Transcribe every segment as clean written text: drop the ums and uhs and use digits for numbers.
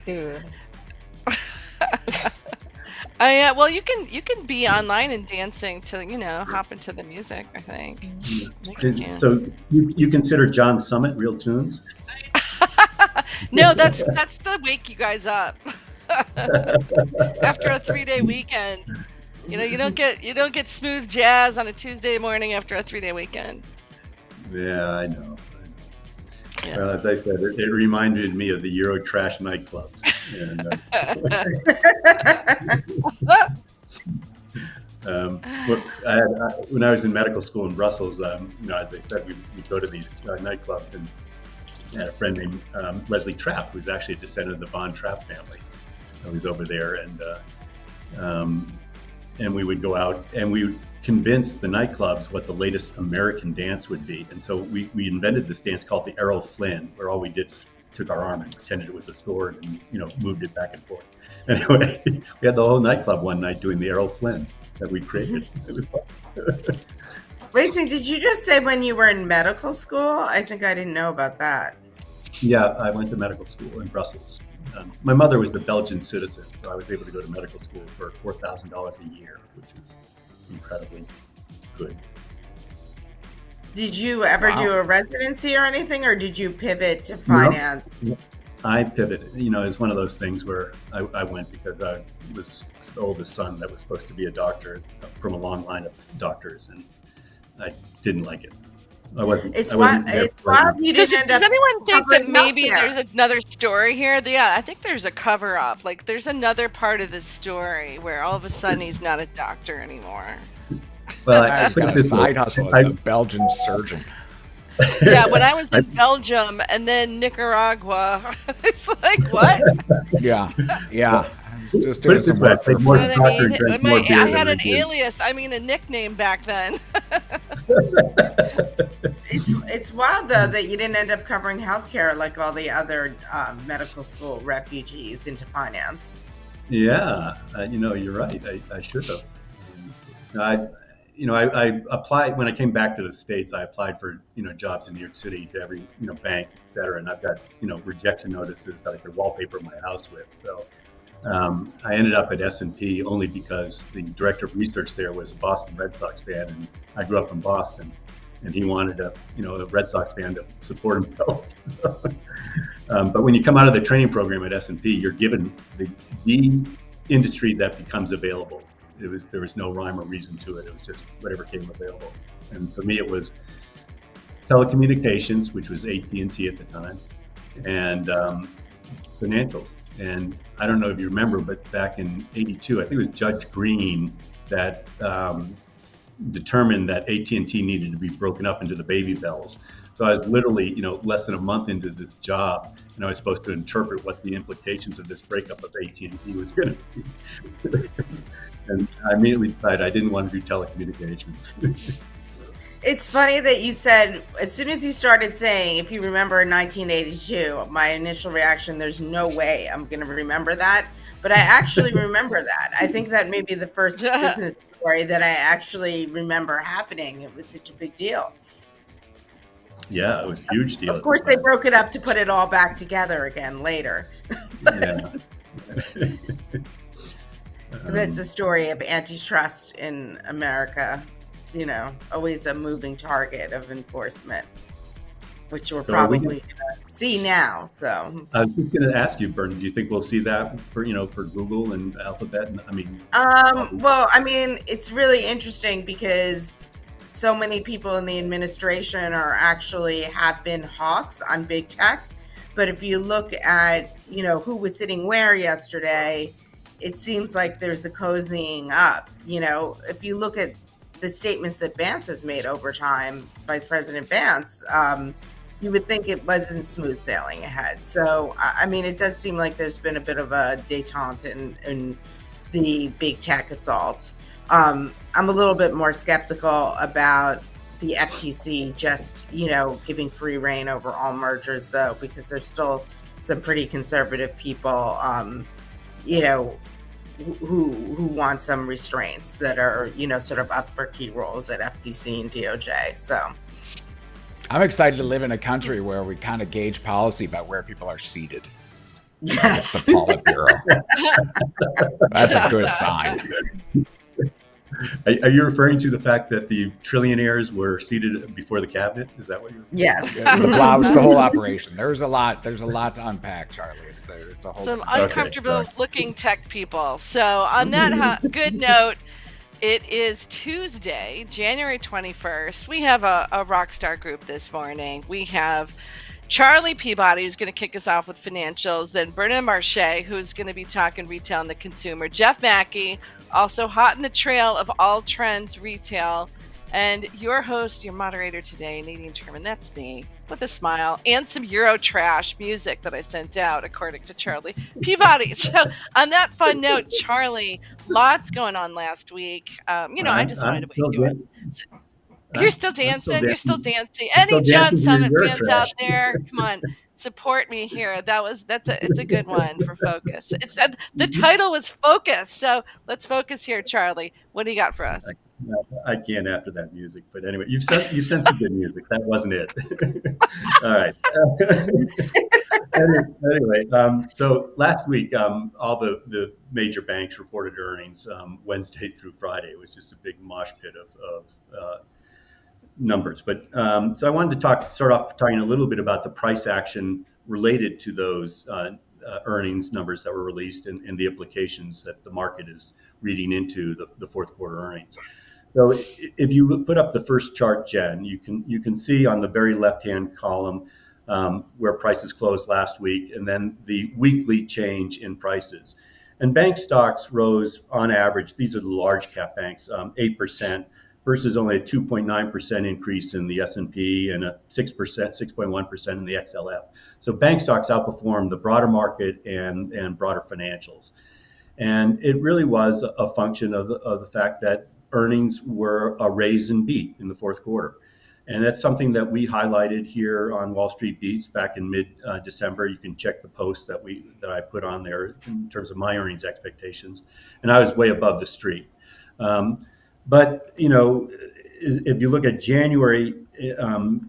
Dude. Well, you can be online and dancing to, hop into the music, I think. So you consider John Summit real tunes? No, that's to wake you guys up. After a 3-day weekend. You don't get smooth jazz on a Tuesday morning after a 3-day weekend. Yeah, I know. Yeah. Well, as I said, it reminded me of the Eurotrash nightclubs. And, when I was in medical school in Brussels, as I said, we'd go to these nightclubs, and I had a friend named Leslie Trapp, who's actually a descendant of the Von Trapp family. He was over there, and we would go out and we would convince the nightclubs what the latest American dance would be. And so we invented this dance called the Errol Flynn, where all we did took our arm and pretended it was a sword and moved it back and forth. Anyway, we had the whole nightclub one night doing the Errol Flynn that we created. It was fun. Wait, so did you just say when you were in medical school? I think I didn't know about that. Yeah, I went to medical school in Brussels. My mother was a Belgian citizen, so I was able to go to medical school for $4,000 a year, which is incredibly good. Did you ever do a residency or anything, or did you pivot to finance? No, I pivoted. It's one of those things where I went because I was the oldest son that was supposed to be a doctor from a long line of doctors, and I didn't like it. It's wild you didn't end up. Does anyone think that maybe healthcare. there's another story here? Yeah, I think there's a cover up. Like, there's another part of this story where all of a sudden he's not a doctor anymore. Well, I've got a side hustle as a Belgian surgeon. Yeah, when I was in Belgium and then Nicaragua, it's like, what? Yeah. I was just doing some work for You know what I mean? I had an alias, a nickname back then. It's wild though that you didn't end up covering healthcare like all the other medical school refugees into finance. Yeah, you're right. I should have. I applied when I came back to the States. I applied for jobs in New York City to every bank, et cetera, and I've got rejection notices that I could wallpaper my house with. So I ended up at S&P only because the director of research there was a Boston Red Sox fan, and I grew up in Boston, and he wanted a Red Sox fan to support himself. So, but when you come out of the training program at S&P, you're given the industry that becomes available. There was no rhyme or reason to it. It was just whatever came available. And for me, it was telecommunications, which was AT&T at the time, and financials. And I don't know if you remember, but back in '82, I think it was Judge Green that determined that AT&T needed to be broken up into the baby bells. So I was literally, less than a month into this job, and I was supposed to interpret what the implications of this breakup of AT&T was going to be. And I immediately decided I didn't want to do telecommunications. It's funny that you said, as soon as you started saying, if you remember in 1982, my initial reaction, there's no way I'm going to remember that. But I actually remember that. I think that may be the first business story that I actually remember happening. It was such a big deal. Yeah, it was a huge deal. Of course, they broke it up to put it all back together again later. Yeah. That's the story of antitrust in America. Always a moving target of enforcement, which we're probably going to see now. So I was just going to ask you, Berna, do you think we'll see that for Google and Alphabet? It's really interesting because so many people in the administration have been hawks on big tech. But if you look at, who was sitting where yesterday, it seems like there's a cozying up. If you look at the statements that Vance has made over time, Vice President Vance, you would think it wasn't smooth sailing ahead. So, it does seem like there's been a bit of a detente in the big tech assault. I'm a little bit more skeptical about the FTC just, giving free rein over all mergers, though, because there's still some pretty conservative people, who want some restraints that are, sort of up for key roles at FTC and DOJ. So I'm excited to live in a country where we kind of gauge policy by where people are seated. Yes. The Politburo. That's a good sign. Are you referring to the fact that the trillionaires were seated before the cabinet? Is that what you're? Yes. It's the whole operation. There's a lot to unpack, Charlie. It's a whole Some different- uncomfortable looking tech people. So on that good note, it is Tuesday, January 21st. We have a rock star group this morning. We have Charlie Peabody, who's going to kick us off with financials. Then Berna and Barshay, who's going to be talking retail and the consumer. Jeff Macke, also hot in the trail of all trends retail. And your host, your moderator today, Nadine Terman, that's me, with a smile, and some Euro trash music that I sent out, according to Charlie Peabody. So on that fun note, Charlie, lots going on last week. I just wanted to wake you up. So, you're still dancing. You're still dancing. Any John Summit fans out there? Come on, support me here. It's a good one for Focus. The title was Focus, so let's focus here, Charlie. What do you got for us? I can't after that music, but anyway, you sent some good music. That wasn't it. All right. Anyway, so last week, all the major banks reported earnings Wednesday through Friday. It was just a big mosh pit of numbers. But so I wanted to start off talking a little bit about the price action related to those earnings numbers that were released and the implications that the market is reading into the fourth quarter earnings. So if you put up the first chart, Jen, you can see on the very left-hand column where prices closed last week, and then the weekly change in prices. And bank stocks rose on average, these are the large cap banks, 8%, versus only a 2.9% increase in the S&P and a 6.1% in the XLF. So bank stocks outperformed the broader market and broader financials. And it really was a function of the fact that earnings were a raise and beat in the fourth quarter. And that's something that we highlighted here on Wall Street Beats back in mid-December. You can check the post that I put on there in terms of my earnings expectations. And I was way above the street. But, if you look at January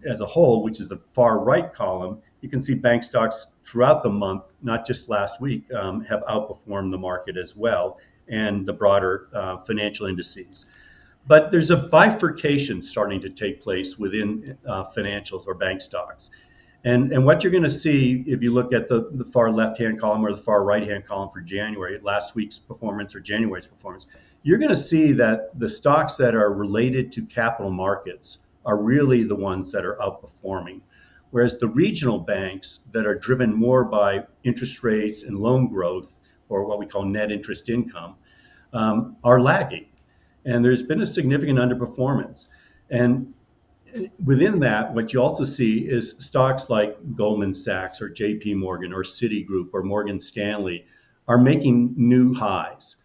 as a whole, which is the far right column, you can see bank stocks throughout the month, not just last week, have outperformed the market as well and the broader financial indices. But there's a bifurcation starting to take place within financials or bank stocks. And what you're going to see if you look at the far left-hand column or the far right-hand column for January, last week's performance or January's performance, you're going to see that the stocks that are related to capital markets are really the ones that are outperforming. Whereas the regional banks that are driven more by interest rates and loan growth, or what we call net interest income, are lagging. And there's been a significant underperformance. And within that, what you also see is stocks like Goldman Sachs or JP Morgan or Citigroup or Morgan Stanley are making new highs.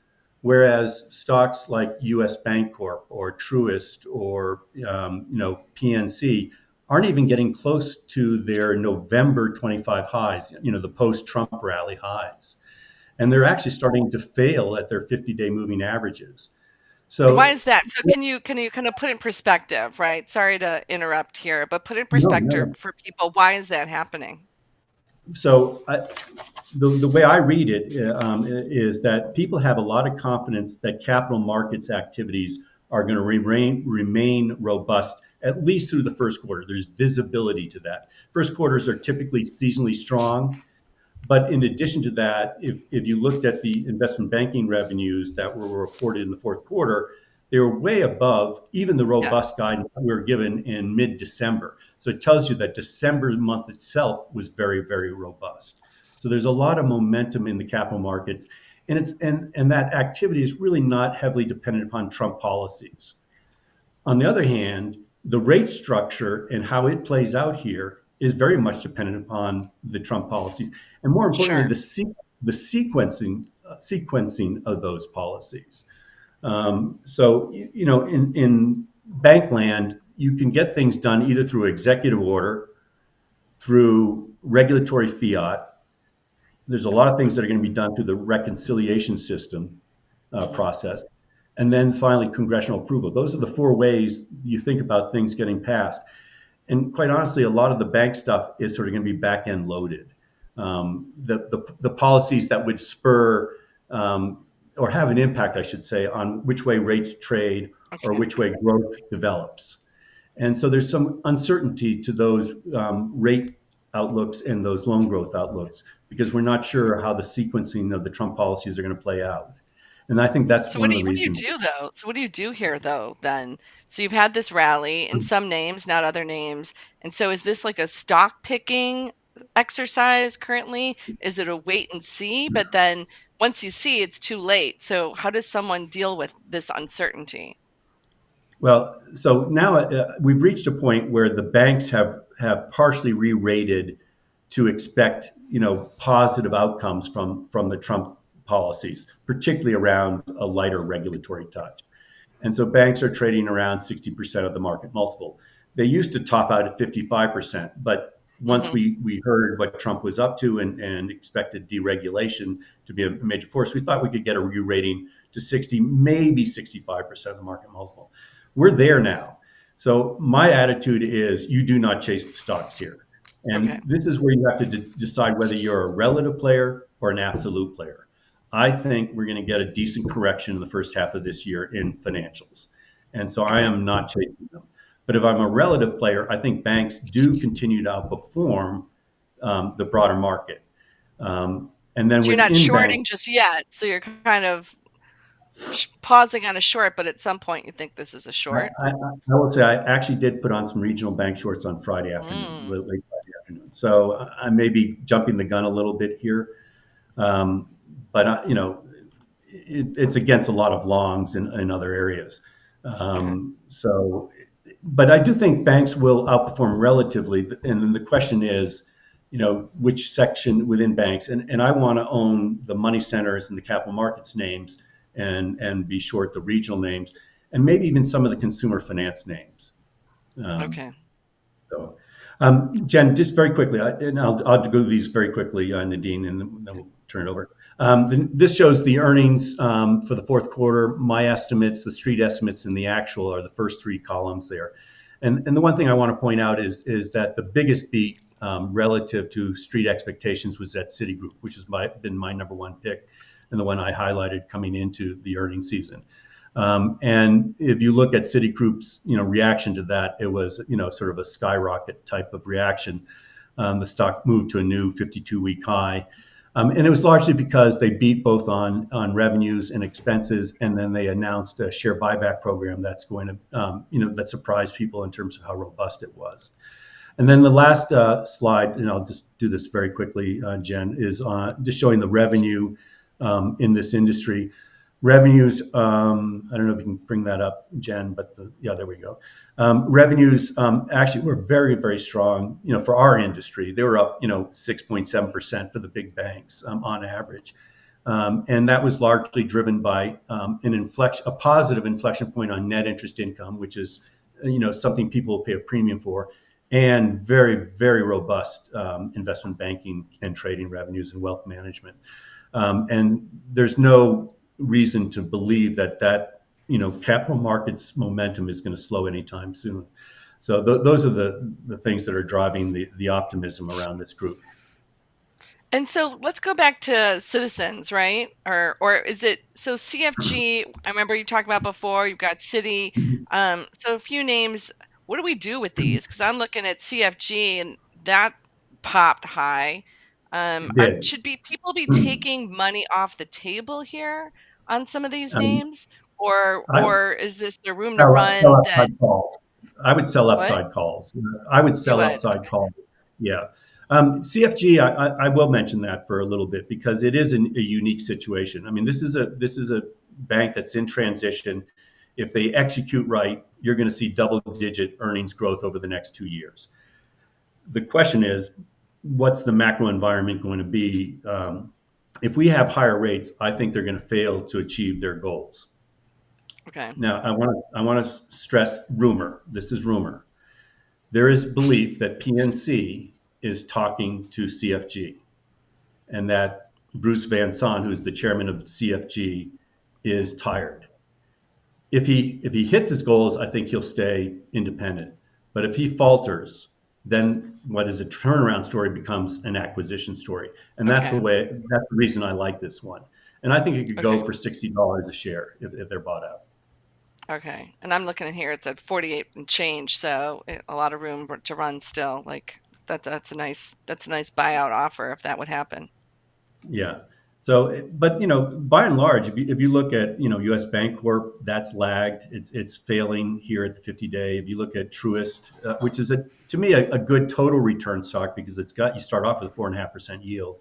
Whereas stocks like US Bancorp or Truist or PNC aren't even getting close to their November 25 highs, the post-Trump rally highs. And they're actually starting to fail at their 50-day moving averages. So why is that? So can you kind of put in perspective, right? Sorry to interrupt here, but put in perspective for people. Why is that happening? So the way I read it is that people have a lot of confidence that capital markets activities are going to remain robust, at least through the first quarter. There's visibility to that. First quarters are typically seasonally strong. But in addition to that, if you looked at the investment banking revenues that were reported in the fourth quarter, they were way above even the robust guidance we were given in mid-December. So it tells you that December month itself was very, very robust. So there's a lot of momentum in the capital markets, and that activity is really not heavily dependent upon Trump policies. On the other hand, the rate structure and how it plays out here is very much dependent upon the Trump policies, and more importantly, the sequencing of those policies. So in bank land, you can get things done either through executive order, through regulatory fiat. There's a lot of things that are going to be done through the reconciliation system process, and then finally congressional approval. Those are the four ways you think about things getting passed. And quite honestly, a lot of the bank stuff is sort of going to be back-end loaded. the policies that would spur or have an impact, I should say, on which way rates trade or Okay. which way growth develops. And so there's some uncertainty to those rate outlooks and those loan growth outlooks because we're not sure how the sequencing of the Trump policies are going to play out. And I think that's So one of the what do you reasons. do though? So what do you do here though then? So you've had this rally in some names, not other names. And so is this like a stock picking exercise currently? Is it a wait and see? But then once you see, it's too late. So how does someone deal with this uncertainty? Well, so now we've reached a point where the banks have partially re-rated to expect, positive outcomes from the Trump policies, particularly around a lighter regulatory touch. And so banks are trading around 60% of the market multiple. They used to top out at 55%, but once Hmm. we heard what Trump was up to and expected deregulation to be a major force, we thought we could get a re-rating to 60, maybe 65% of the market multiple. We're there now. So my attitude is you do not chase the stocks here. Okay. And this is where you have to decide whether you're a relative player or an absolute player. I think we're going to get a decent correction in the first half of this year in financials. And so I Okay. am not chasing them. But if I'm a relative player, I think banks do continue to outperform the broader market. And then So you're not within shorting banks, just yet. So you're kind of pausing on a short, but at some point you think this is a short. I will say I actually did put on some regional bank shorts on Friday afternoon, Mm. late Friday afternoon. So I may be jumping the gun a little bit here, um, but it's against a lot of longs in other areas. Okay. So, but I do think banks will outperform relatively. And then the question is, which section within banks? And I want to own the money centers and the capital markets names and be short the regional names and maybe even some of the consumer finance names. Um, Okay. so, Jen, just very quickly, and I'll go through these very quickly, Nadine, and then we'll turn it over. This shows the earnings for the fourth quarter. My estimates, the street estimates, and the actual are the first three columns there. And the one thing I want to point out is that the biggest beat relative to street expectations was at Citigroup, which has been my number one pick and the one I highlighted coming into the earnings season. And if you look at Citigroup's, reaction to that, it was, sort of a skyrocket type of reaction. The stock moved to a new 52-week high. And it was largely because they beat both on revenues and expenses, and then they announced a share buyback program that's going to, that surprised people in terms of how robust it was. And then the last slide, and I'll just do this very quickly, Jen, is just showing the revenue in this industry. Revenues, I don't know if you can bring that up, Jen, but there we go. Revenues actually were very, very strong, for our industry. They were up, 6.7% for the big banks on average. And that was largely driven by a positive inflection point on net interest income, which is, something people will pay a premium for, and very, very robust investment banking and trading revenues and wealth management. And there's no reason to believe that capital markets momentum is going to slow anytime soon. So those are the things that are driving the optimism around this group. And so let's go back to Citizens, right? Or is it so CFG? I remember you talked about before. You've got Citi. So a few names. What do we do with these? Because I'm looking at CFG and that popped high. It did. Should be people be taking money off the table here on some of these names, I or is this the room to sell run that upside calls. I would sell what upside calls. I would you sell would? upside calls. Yeah. CFG, I will mention that for a little bit because it is a unique situation. I mean, this is a bank that's in transition. If they execute right, you're going to see double-digit earnings growth over the next 2 years. The question is, what's the macro environment going to be? If we have higher rates, I think they're going to fail to achieve their goals. Okay. Now, I want to stress rumor. This is rumor. There is belief that PNC is talking to CFG, and that Bruce Van Saun, who's the chairman of CFG, is tired. If he hits his goals, I think he'll stay independent. But if he falters, then what is a turnaround story becomes an acquisition story. And that's Okay. the reason I like this one. And I think it could go Okay. for $60 a share if they're bought out. Okay. And I'm looking at here, it's at 48 and change, so a lot of room to run still. Like that's a nice buyout offer if that would happen. Yeah. So, but by and large, if you look at U.S. Bancorp, that's lagged. It's failing here at the 50-day. If you look at Truist, which is to me a good total return stock because you start off with a 4.5% yield,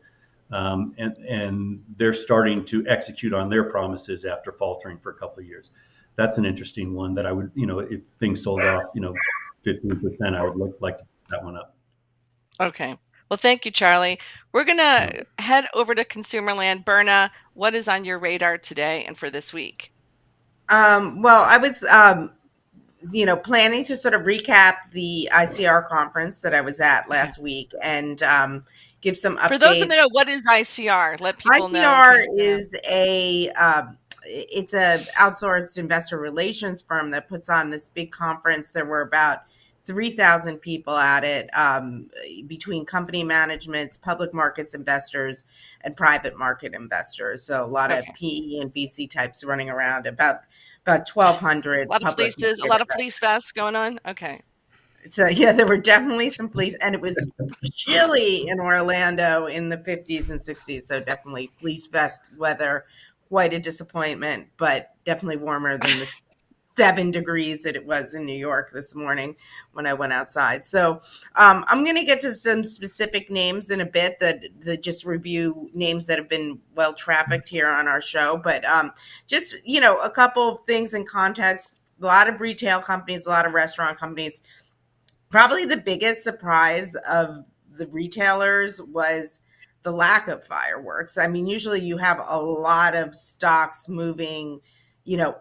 and they're starting to execute on their promises after faltering for a couple of years. That's an interesting one that I would, if things sold off, 15%, I would like to put that one up. Okay. Well, thank you, Charlie. We're gonna head over to consumer land. Berna, what is on your radar today and for this week? Well, I was planning to sort of recap the ICR conference that I was at Okay. last week and give some For those that updates. know, what is ICR? Let people know in ICR case they know. is it's a outsourced investor relations firm that puts on this big conference. There were about 3,000 people at it, between company managements, public markets investors, and private market investors. So a lot of Okay. PE and VC types running around. About 1,200 A lot of public fleeces, a market lot of investors. police vests going on. Okay. So yeah, there were definitely some fleece, and it was chilly in Orlando in the 50s and 60s. So definitely fleece vest weather, quite a disappointment, but definitely warmer than the 7 degrees that it was in New York this morning when I went outside. So I'm going to get to some specific names in a bit that just review names that have been well trafficked here on our show, but just a couple of things in context. A lot of retail companies, a lot of restaurant companies. Probably the biggest surprise of the retailers was the lack of fireworks. I mean, usually you have a lot of stocks moving,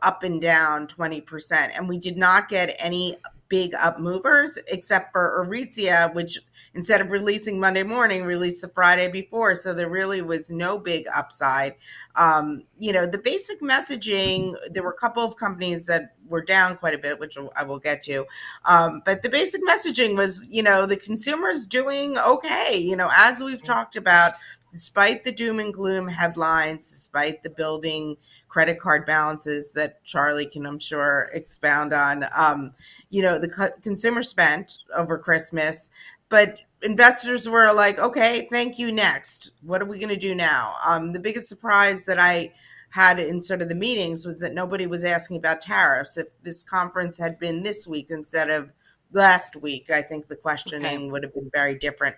up and down 20%. And we did not get any big up movers except for Aritzia, which instead of releasing Monday morning, released the Friday before. So there really was no big upside. The basic messaging, there were a couple of companies that were down quite a bit, which I will get to. But the basic messaging was, the consumer's doing okay. As we've talked about, despite the doom and gloom headlines, despite the building credit card balances that Charlie can, I'm sure, expound on, the consumer spent over Christmas, but investors were like, okay, thank you. Next, what are we going to do now? The biggest surprise that I had in sort of the meetings was that nobody was asking about tariffs. If this conference had been this week instead of last week, I think the Okay. questioning would have been very different.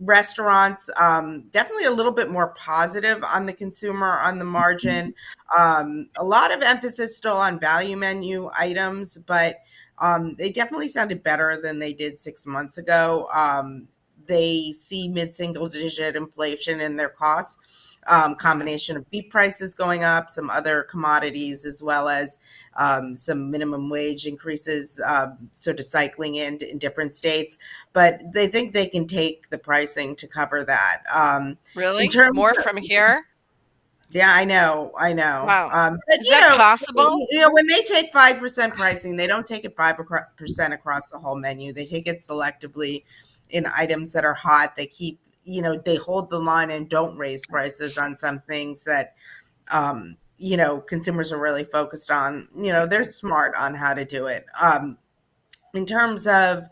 Restaurants, definitely a little bit more positive on the consumer on the margin. A lot of emphasis still on value menu items, but they definitely sounded better than they did 6 months ago. They see mid-single digit inflation in their costs, Okay. combination of beef prices going up, some other commodities, as well as some minimum wage increases, sort of cycling in different states. But they think they can take the pricing to cover that. In Really? terms More of, from here? yeah, I know. Wow. But Is that possible? when they take 5% pricing, they don't take it 5% across the whole menu. They take it selectively in items that are hot. They keep, they hold the line and don't raise prices on some things that, consumers are really focused on. They're smart on how to do it. In terms of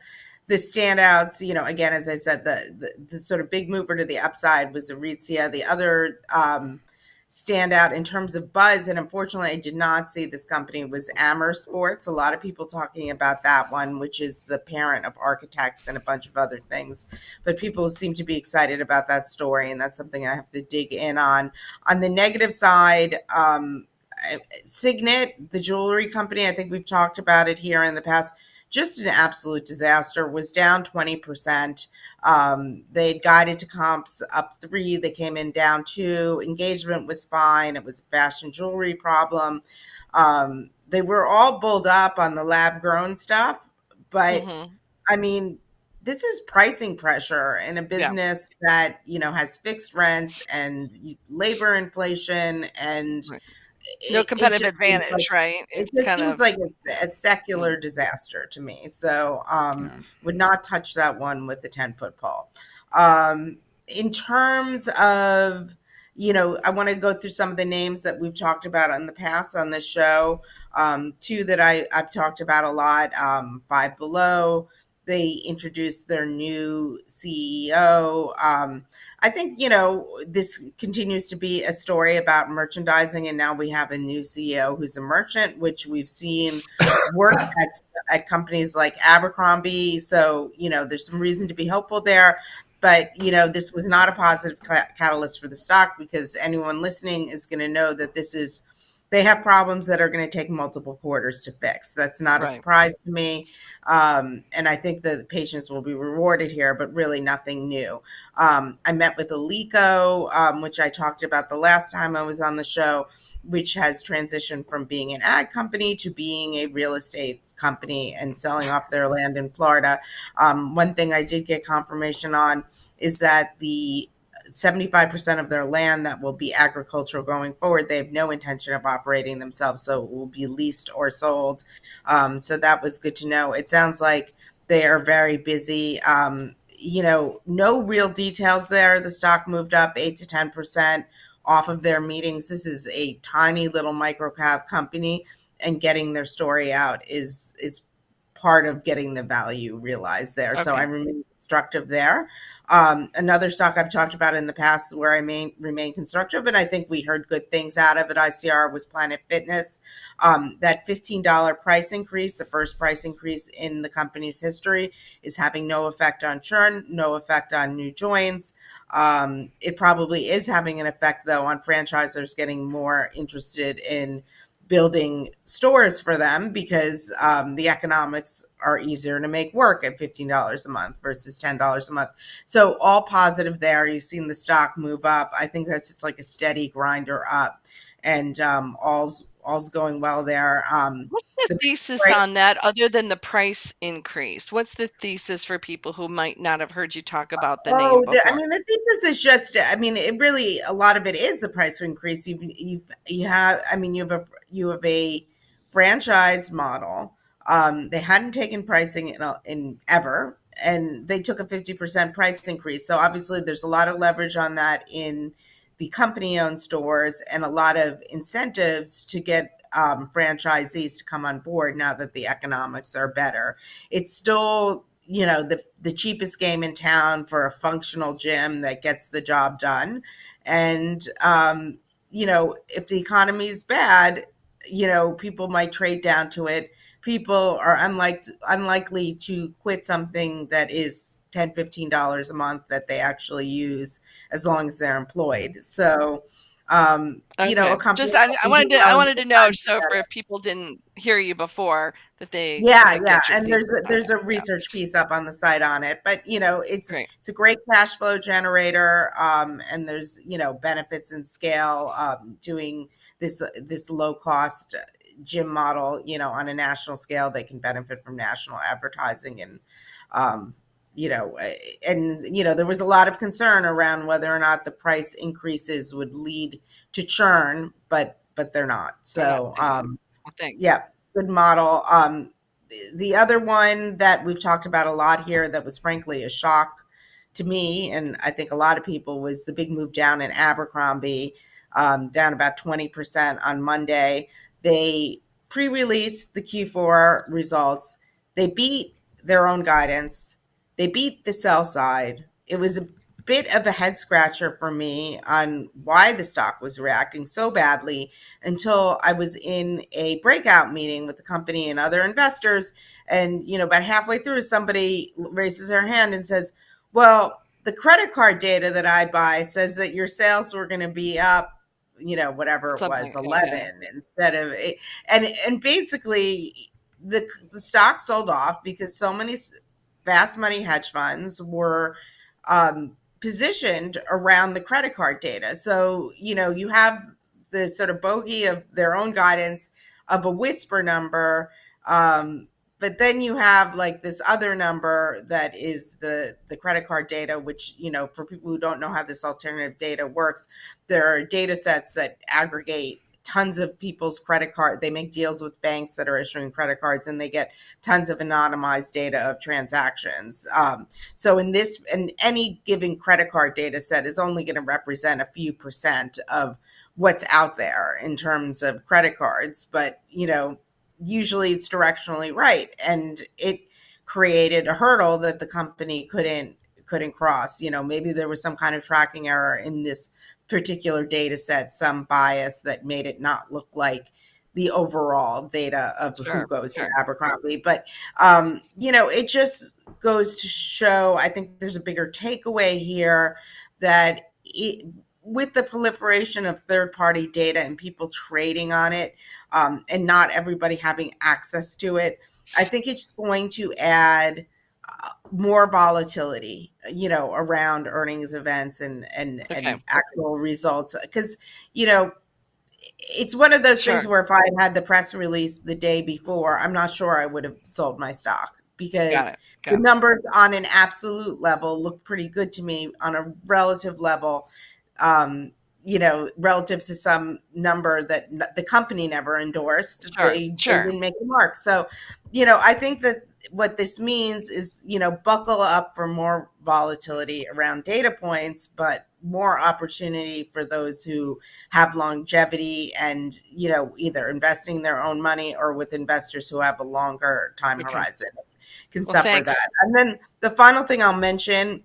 the standouts, again, as I said, the sort of big mover to the upside was Aritzia. The other standout in terms of buzz, and unfortunately I did not see this company, was Amer Sports. A lot of people talking about that one, which is the parent of Architects and a bunch of other things. But people seem to be excited about that story, and that's something I have to dig in on. On the negative side, Signet, the jewelry company, I think we've talked about it here in the past, just an absolute disaster, was down 20%. They'd guided to comps up 3. They came in down 2. Engagement was fine. It was a fashion jewelry problem. They were all bulled up on the lab grown stuff. But Mm-hmm. I mean, this is pricing pressure in a Yeah. business that, has fixed rents and labor inflation and, Right. No it competitive just seems like advantage, right? it It's just kind seems of like it's a secular disaster to me. So Yeah. would not touch that one with the 10-foot pole. In terms of, I want to go through some of the names that we've talked about in the past on this show. Two that I've talked about a lot, Five Below. They introduced their new CEO. I think, this continues to be a story about merchandising, and now we have a new CEO who's a merchant, which we've seen work at companies like Abercrombie. So, there's some reason to be hopeful there. But, this was not a positive catalyst for the stock, because anyone listening is going to know that they have problems that are going to take multiple quarters to fix. That's not a right. surprise to me. And I think the patients will be rewarded here, but really nothing new. I met with Alico, which I talked about the last time I was on the show, which has transitioned from being an ag company to being a real estate company and selling off their land in Florida. One thing I did get confirmation on is that the 75% of their land that will be agricultural going forward, they have no intention of operating themselves, so it will be leased or sold. So that was good to know. It sounds like they are very busy. No real details there. The stock moved up 8 to 10% off of their meetings. This is a tiny little microcap company, and getting their story out is part of getting the value realized there. So I Okay. remain constructive there. Another stock I've talked about in the past where I remain constructive, and I think we heard good things out of at ICR, was Planet Fitness. That $15 price increase, the first price increase in the company's history, is having no effect on churn, no effect on new joins. It probably is having an effect, though, on franchisors getting more interested in building stores for them, because the economics are easier to make work at $15 a month versus $10 a month. So all positive there. You've seen the stock move up. I think that's just like a steady grinder up, and all's going well there. What's the The thesis price on that other than the price increase? What's the thesis for people who might not have heard you talk about the name I before? mean, the thesis is just, I mean, it really, a lot of it is the price increase. You have, I mean, you have a franchise model. They hadn't taken pricing in ever, and they took a 50% price increase. So obviously there's a lot of leverage on that in the company owned stores, and a lot of incentives to get franchisees to come on board now that the economics are better. It's still, the cheapest game in town for a functional gym that gets the job done. And if the economy is bad, people might trade down to it. People are unlikely to quit something that is $10, $15 a month that they actually use, as long as they're employed. So Okay. a company Just I, that I can do wanted to I well in wanted good to know, times, so for better. if people didn't hear you before, that they Yeah, kind of yeah, get your and thesis on there's it. a Yeah. research piece up on the site on it, but Great. it's a great cash flow generator, and there's benefits in scale, doing this low cost gym model, on a national scale. They can benefit from national advertising, and um, there was a lot of concern around whether or not the price increases would lead to churn, but they're not. They're not So doing it. Well, thank you. yeah, good model. The other one that we've talked about a lot here that was frankly a shock to me, and I think a lot of people, was the big move down in Abercrombie, down about 20% on Monday. They pre-released the Q4 results. They beat their own guidance. They beat the sell side. It was a bit of a head scratcher for me on why the stock was reacting so badly, until I was in a breakout meeting with the company and other investors. And, about halfway through, somebody raises their hand and says, well, the credit card data that I buy says that your sales were going to be up, whatever it was, Something. Okay. 11 instead of 8. And basically, the stock sold off because so many fast money hedge funds were positioned around the credit card data. So, you have the sort of bogey of their own guidance of a whisper number. But then you have like this other number that is the credit card data, which, for people who don't know how this alternative data works, there are data sets that aggregate tons of people's credit card. They make deals with banks that are issuing credit cards, and they get tons of anonymized data of transactions. So in any given credit card data set is only going to represent a few percent of what's out there in terms of credit cards. But, usually it's directionally right. And it created a hurdle that the company couldn't cross. Maybe there was some kind of tracking error in this particular data set, some bias that made it not look like the overall data of who goes to Abercrombie. But, it just goes to show, I think there's a bigger takeaway here that with the proliferation of third-party data and people trading on it, and not everybody having access to it, I think it's going to add more volatility, around earnings events and actual results. Because, it's one of those things where if I had the press release the day before, I'm not sure I would have sold my stock, because the numbers on an absolute level look pretty good to me. On a relative level, relative to some number that the company never endorsed, they didn't make the mark. So, I think that what this means is, buckle up for more volatility around data points, but more opportunity for those who have longevity and, either investing their own money or with investors who have a longer time horizon can suffer that. And then the final thing I'll mention,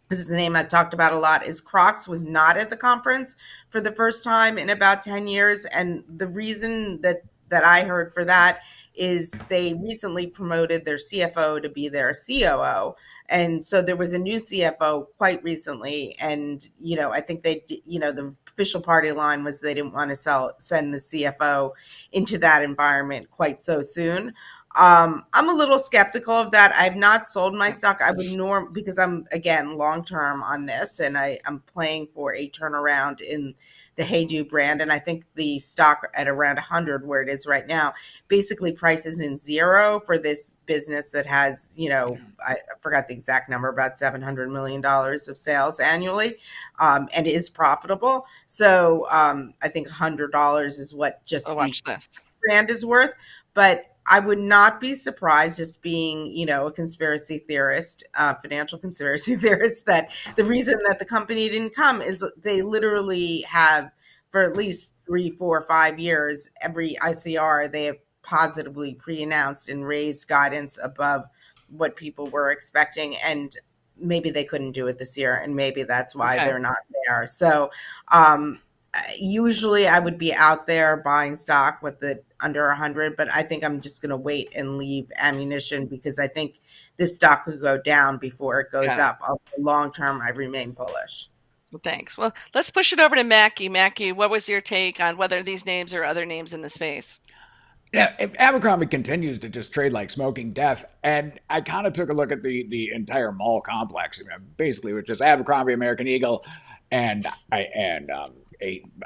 this is a name I've talked about a lot, is Crocs was not at the conference for the first time in about 10 years. And the reason that I heard for that is they recently promoted their CFO to be their COO. And so there was a new CFO quite recently. And, I think the official party line was they didn't want to send the CFO into that environment quite so soon. I'm a little skeptical of that. I've not sold my stock. I would because I'm, again, long-term on this, and I'm playing for a turnaround in the Heydo brand. And I think the stock at around 100, where it is right now, basically prices in zero for this business that has, I forgot the exact number, about $700 million of sales annually, and is profitable. So I think $100 is what just the brand is worth. But I would not be surprised, just being, a conspiracy theorist, financial conspiracy theorist, that the reason that the company didn't come is they literally have, for at least 3, 4, 5 years, every ICR, they have positively pre-announced and raised guidance above what people were expecting. And maybe they couldn't do it this year, and maybe that's why they're not there. So, usually I would be out there buying stock with it under 100, but I think I'm just going to wait and leave ammunition, because I think this stock could go down before it goes up. Long term, I remain bullish. Well, thanks. Well, let's push it over to Macke. Macke, what was your take on whether these names or other names in the space? Yeah, Abercrombie continues to just trade like smoking death, and I kind of took a look at the entire mall complex, basically, which is Abercrombie, American Eagle, and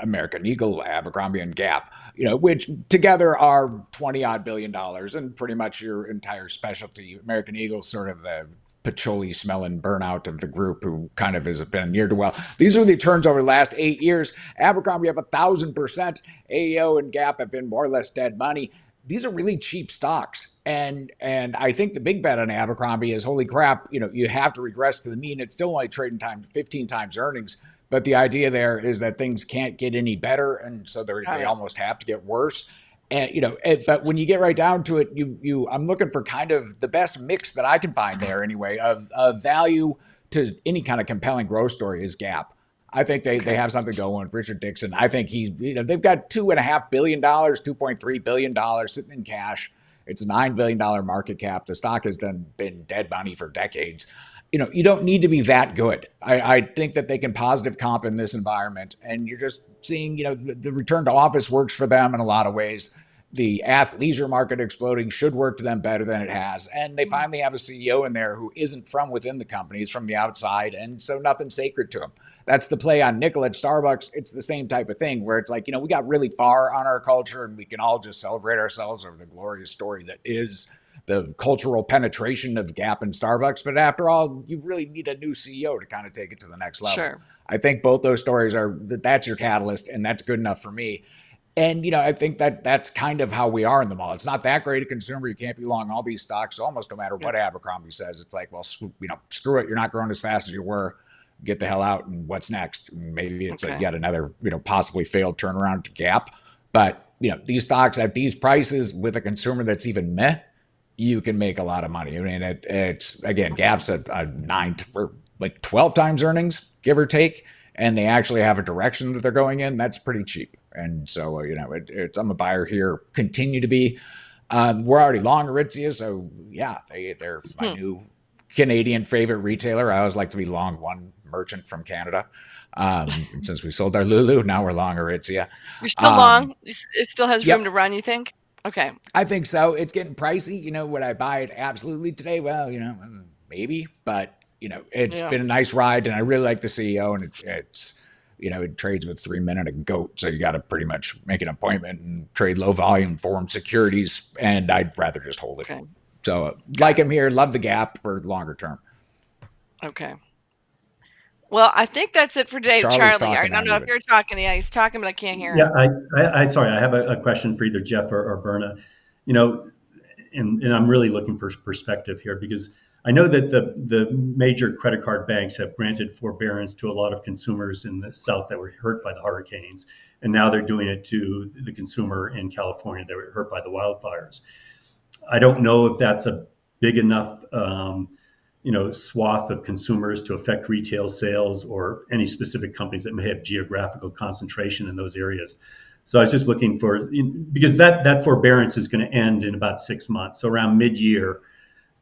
American Eagle, Abercrombie, and Gap, which together are $20-odd billion, and pretty much your entire specialty. American Eagle's sort of the patchouli smelling burnout of the group, who kind of has been near to well. These are the returns over the last 8 years. Abercrombie up 1,000%. AEO and Gap have been more or less dead money. These are really cheap stocks. And I think the big bet on Abercrombie is, holy crap, you have to regress to the mean. It's still only trading time 15 times earnings. But the idea there is that things can't get any better, and so they almost have to get worse. And but when you get right down to it, I'm looking for kind of the best mix that I can find there anyway of value to any kind of compelling growth story is Gap. I think they have something going with Richard Dixon. I think they've got $2.5 billion, $2.3 billion sitting in cash. It's a $9 billion market cap. The stock has been dead money for decades. You don't need to be that good. I think that they can positive comp in this environment, and you're just seeing, the return to office works for them in a lot of ways. The athleisure market exploding should work to them better than it has. And they finally have a CEO in there who isn't from within the company, he's from the outside, and so nothing's sacred to him. That's the play on nickel at Starbucks. It's the same type of thing where it's like, we got really far on our culture, and we can all just celebrate ourselves over the glorious story that is the cultural penetration of Gap and Starbucks. But after all, you really need a new CEO to kind of take it to the next level. Sure. I think both those stories that's your catalyst, and that's good enough for me. And, I think that that's kind of how we are in the mall. It's not that great a consumer. You can't be long all these stocks. Almost no matter Yeah. what Abercrombie says, it's like, well, screw it. You're not growing as fast as you were. Get the hell out. And what's next? Maybe it's Okay. yet another, possibly failed turnaround to Gap. But, these stocks at these prices with a consumer that's even meh, you can make a lot of money. I mean, it's again, Gap's a 9 or like 12 times earnings, give or take, and they actually have a direction that they're going in. That's pretty cheap. And so, I'm a buyer here, continue to be. We're already long Aritzia, so yeah, they're my new Canadian favorite retailer. I always like to be long one merchant from Canada. Since we sold our Lulu, now we're long Aritzia. You're still long? It still has room to run, you think? Okay. I think so. It's getting pricey. Would I buy it absolutely today? Well, maybe, but it's been a nice ride, and I really like the CEO, and it's it trades with 3 men and a goat, so you got to pretty much make an appointment and trade low volume foreign securities, and I'd rather just hold it. Okay. So like him here, love the Gap for longer term. Okay. Well, I think that's it for today, Charlie. I don't know if you're talking. Yeah, he's talking, but I can't hear him. Yeah, sorry. I have a question for either Jeff or Berna. And I'm really looking for perspective here, because I know that the major credit card banks have granted forbearance to a lot of consumers in the South that were hurt by the hurricanes, and now they're doing it to the consumer in California that were hurt by the wildfires. I don't know if that's a big enough swath of consumers to affect retail sales or any specific companies that may have geographical concentration in those areas. So I was just looking for, because that forbearance is going to end in about 6 months. So around mid-year,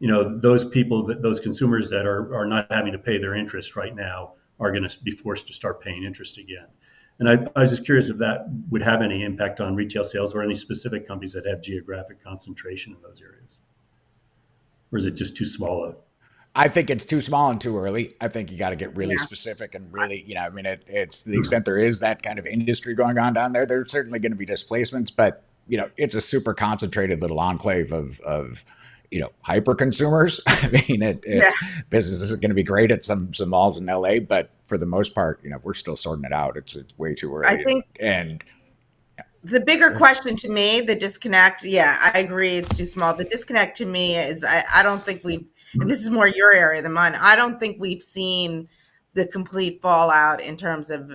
those consumers that are not having to pay their interest right now are going to be forced to start paying interest again. And I was just curious if that would have any impact on retail sales or any specific companies that have geographic concentration in those areas. Or is it just too small? I think it's too small and too early. I think you got to get really specific and really, it's to the extent there is that kind of industry going on down there. There's certainly going to be displacements, but it's a super concentrated little enclave of hyper consumers. I mean, business isn't going to be great at some malls in LA, but for the most part, we're still sorting it out. It's way too early. I think, the bigger question to me, the disconnect, I agree, it's too small. The disconnect to me is I don't think we've, and this is more your area than mine, I don't think we've seen the complete fallout in terms of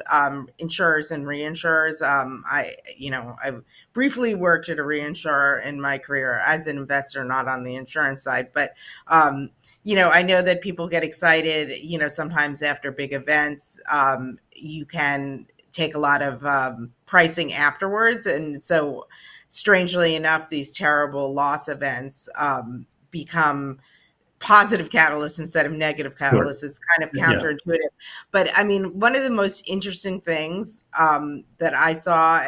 insurers and reinsurers. I briefly worked at a reinsurer in my career as an investor, not on the insurance side, but I know that people get excited, sometimes after big events, you can take a lot of pricing afterwards. And so strangely enough, these terrible loss events become positive catalysts instead of negative catalysts. Sure. It's kind of counterintuitive. But I mean, one of the most interesting things that I saw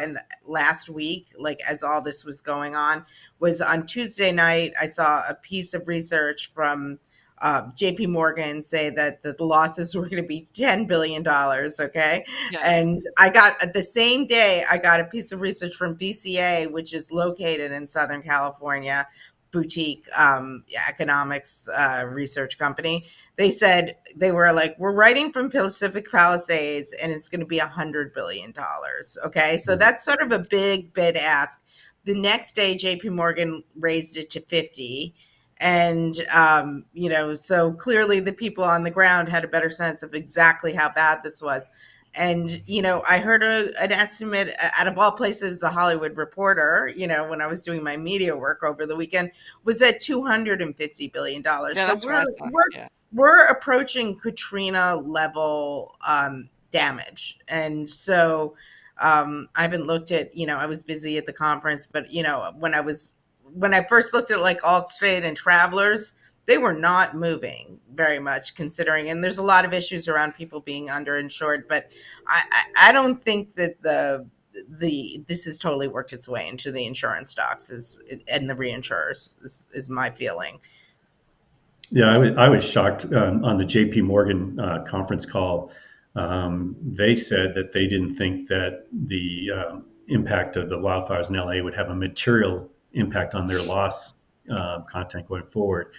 last week, like as all this was going on, was on Tuesday night, I saw a piece of research from JP Morgan say that the losses were going to be $10 billion. Okay. Yeah. And I got the same day, I got a piece of research from BCA, which is located in Southern California, boutique economics research company. They said, they were like, we're writing from Pacific Palisades and it's going to be $100 billion. Okay. So that's sort of a big bid ask. The next day, JP Morgan raised it to 50. And, so clearly the people on the ground had a better sense of exactly how bad this was. And, I heard an estimate out of all places, the Hollywood Reporter, when I was doing my media work over the weekend, was at $250 billion. Yeah, so we're approaching Katrina level damage. And so I haven't looked at, I was busy at the conference, but, when I first looked at like Allstate and Travelers, they were not moving very much considering, and there's a lot of issues around people being underinsured, but I don't think that this has totally worked its way into the insurance stocks and the reinsurers is my feeling. Yeah, I was shocked on the JP Morgan conference call. They said that they didn't think that the impact of the wildfires in LA would have a material impact on their loss content going forward.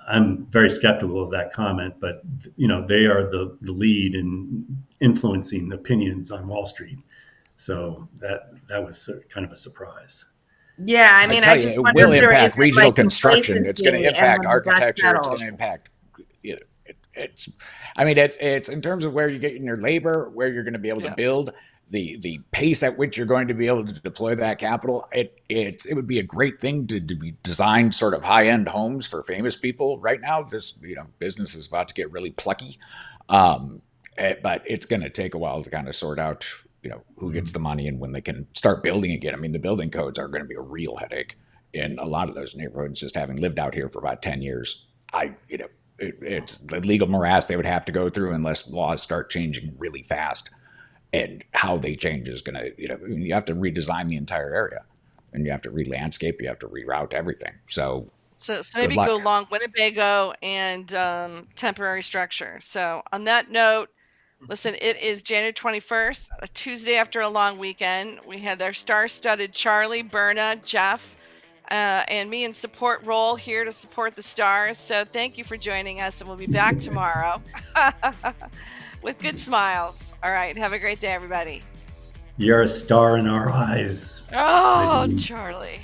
I'm very skeptical of that comment, but they are the lead in influencing opinions on Wall Street. So that was kind of a surprise. Yeah, I mean, I just it wonder will if there impact isn't regional like construction. It's going to complacency and impact when the dust architecture. It's going settles. to impact, you know, it's. I mean, it's in terms of where you get in your labor, where you're going to be able to Yeah. build, the pace at which you're going to be able to deploy that capital. It would be a great thing to be designed sort of high end homes for famous people. Right now, this business is about to get really plucky, but it's going to take a while to kind of sort out who gets the money and when they can start building again. I mean, the building codes are going to be a real headache in a lot of those neighborhoods. Just having lived out here for about 10 years, it's the legal morass they would have to go through unless laws start changing really fast. And how they change is going to, you have to redesign the entire area, and you have to re-landscape, you have to reroute everything. So maybe luck. go long Winnebago and temporary structure. So on that note, listen, it is January 21st, a Tuesday after a long weekend. We had our star-studded Charlie, Berna, Jeff, and me in support role here to support the stars. So thank you for joining us, and we'll be back tomorrow with good smiles. All right, have a great day, everybody. You're a star in our eyes. Oh, Nadine. Charlie.